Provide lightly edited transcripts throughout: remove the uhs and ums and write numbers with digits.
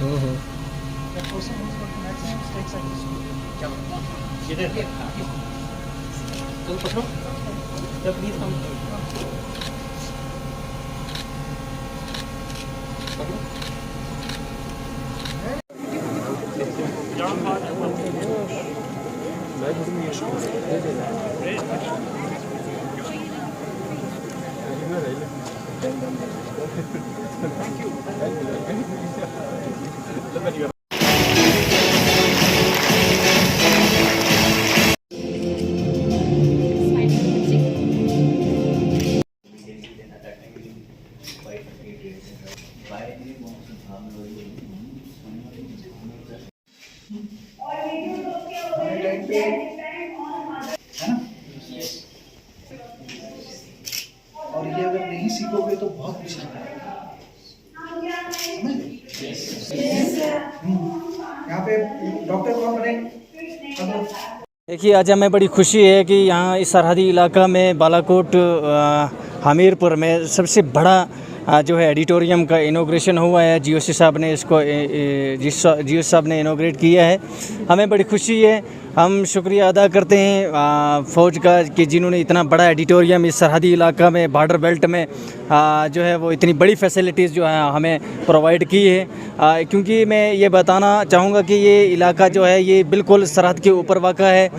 The person who's got the maximum strikes at the school. इधर तुम पकड़ो जब प्लीज कम पकड़ो और ये अगर नहीं सीखोगे तो बहुत मुश्किल है। यहाँ पे डॉक्टर कौन बने? देखिए, आज हमें बड़ी खुशी है कि यहाँ इस सरहदी इलाका में बालाकोट हमीरपुर में सबसे बड़ा जो है एडिटोरियम का इनॉग्रेशन हुआ है। जीओसी साहब ने इसको जीओसी साहब ने इनॉग्रेट किया है। हमें बड़ी खुशी है। हम शुक्रिया अदा करते हैं फ़ौज का कि जिन्होंने इतना बड़ा एडिटोरियम इस सरहदी इलाका में बॉर्डर बेल्ट में जो है वो इतनी बड़ी फैसिलिटीज़ जो है हमें प्रोवाइड की है। क्योंकि मैं ये बताना चाहूँगा कि ये इलाका जो है ये बिल्कुल सरहद के ऊपर वाक़ा है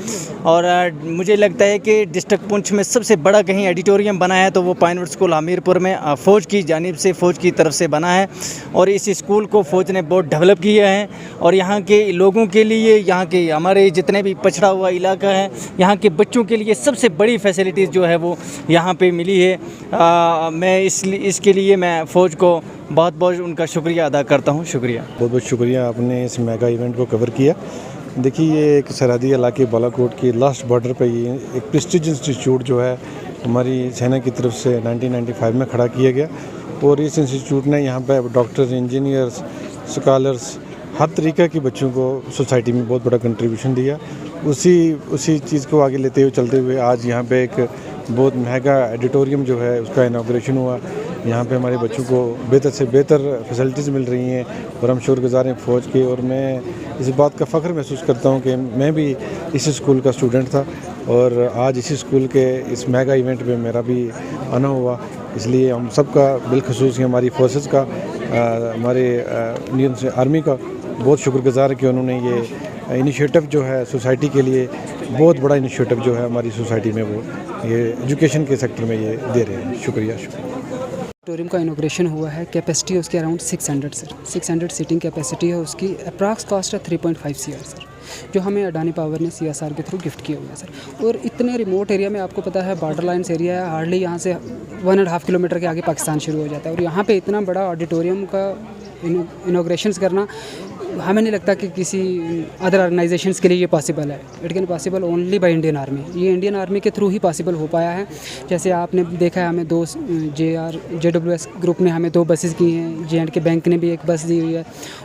और मुझे लगता है कि डिस्ट्रिक्ट पुंछ में सबसे बड़ा कहीं एडिटोरियम बना है तो वो पाइनवुड स्कूल हमीरपुर में फ़ौज की जानिब से फ़ौज की तरफ से बना है। और इस स्कूल को फ़ौज ने बहुत डेवलप किया है और यहाँ के लोगों के लिए, यहाँ के हमारे जितने भी पछड़ा हुआ इलाका है, यहाँ के बच्चों के लिए सबसे बड़ी फैसिलिटीज़ जो है वो यहाँ पे मिली है। मैं इसके लिए मैं फ़ौज को बहुत बहुत उनका शुक्रिया अदा करता हूँ। शुक्रिया, बहुत बहुत शुक्रिया, आपने इस मेगा इवेंट को कवर किया। देखिए, ये एक सरहदी इलाके बालाकोट की लास्ट बॉर्डर पे ये एक प्रेस्टीज इंस्टीट्यूट जो है हमारी सेना की तरफ से 1995 में खड़ा किया गया और इस इंस्टीट्यूट ने यहाँ पे डॉक्टर्स, इंजीनियर्स, स्कॉलर्स, हर तरीक़े के बच्चों को सोसाइटी में बहुत बड़ा कंट्रीब्यूशन दिया। उसी चीज़ को आगे लेते हुए चलते हुए आज यहाँ पे एक बहुत महंगा एडिटोरियम जो है उसका इनॉग्रेशन हुआ। यहाँ पे हमारे बच्चों को बेहतर से बेहतर फैसिलिटीज़ मिल रही हैं और हम शुक्रगुज़ार हैं फ़ौज के। और मैं इस बात का फ़ख्र महसूस करता हूँ कि मैं भी इसी स्कूल का स्टूडेंट था और आज इसी स्कूल के इस मेगा इवेंट में मेरा भी आना हुआ। इसलिए हम सब का बिलखसूस हमारी फोर्सेस का, हमारे इंडियन आर्मी का बहुत शुक्रगुज़ार है कि उन्होंने ये इनिशिएटिव जो है सोसाइटी के लिए बहुत बड़ा इनिशिएटिव जो है हमारी सोसाइटी में वो ये एजुकेशन के सेक्टर में ये दे रहे हैं। शुक्रिया। ऑडिटोरियम का इनॉग्रेशन हुआ है। कैपेसिटी उसकी अराउंड 600 सर, 600 सीटिंग कैपेसिटी है उसकी। अप्रॉक्स कॉस्ट है 3.5 CR सर, जो हमें अडानी पावर ने CSR के थ्रू गिफ्ट किया हुआ है सर। और इतने रिमोट एरिया में आपको पता है बॉर्डर लाइन्स एरिया है, हार्डली यहाँ से 1.5 किलोमीटर के आगे पाकिस्तान शुरू हो जाता है और यहाँ पे इतना बड़ा ऑडिटोरियम का इनॉग्रेशंस करना हमें नहीं लगता कि किसी अदर ऑर्गेनाइजेशंस के लिए ये पॉसिबल है। It can possible only by Indian army. ये इंडियन आर्मी के थ्रू ही पॉसिबल हो पाया है। जैसे आपने देखा है हमें 2 JWS ग्रुप ने हमें 2 बसेस की हैं, J&K बैंक ने भी एक बस दी हुई है।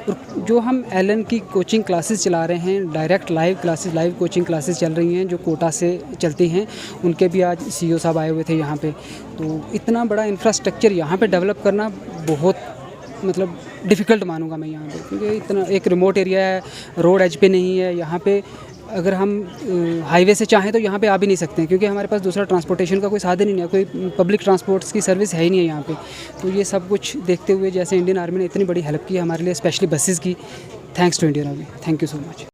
और जो हम LN की कोचिंग क्लासेस चला रहे हैं, direct live classes, live coaching classes चल रही हैं जो कोटा से चलती हैं, उनके भी आज CEO साहब आए हुए थे यहाँ पे। तो इतना बड़ा इंफ्रास्ट्रक्चर यहाँ पे डेवलप करना बहुत मतलब डिफ़िकल्ट मानूंगा मैं यहाँ पे, क्योंकि इतना एक रिमोट एरिया है, रोड एज पे नहीं है। यहाँ पे अगर हम हाईवे से चाहें तो यहाँ पे आ भी नहीं सकते हैं क्योंकि हमारे पास दूसरा ट्रांसपोर्टेशन का कोई साधन ही नहीं है, कोई पब्लिक ट्रांसपोर्ट्स की सर्विस है ही नहीं है यहाँ पे। तो ये सब कुछ देखते हुए जैसे इंडियन आर्मी ने इतनी बड़ी हेल्प की है हमारे लिए, स्पेशली बसेस की, thanks to Indian army. Thank you so much.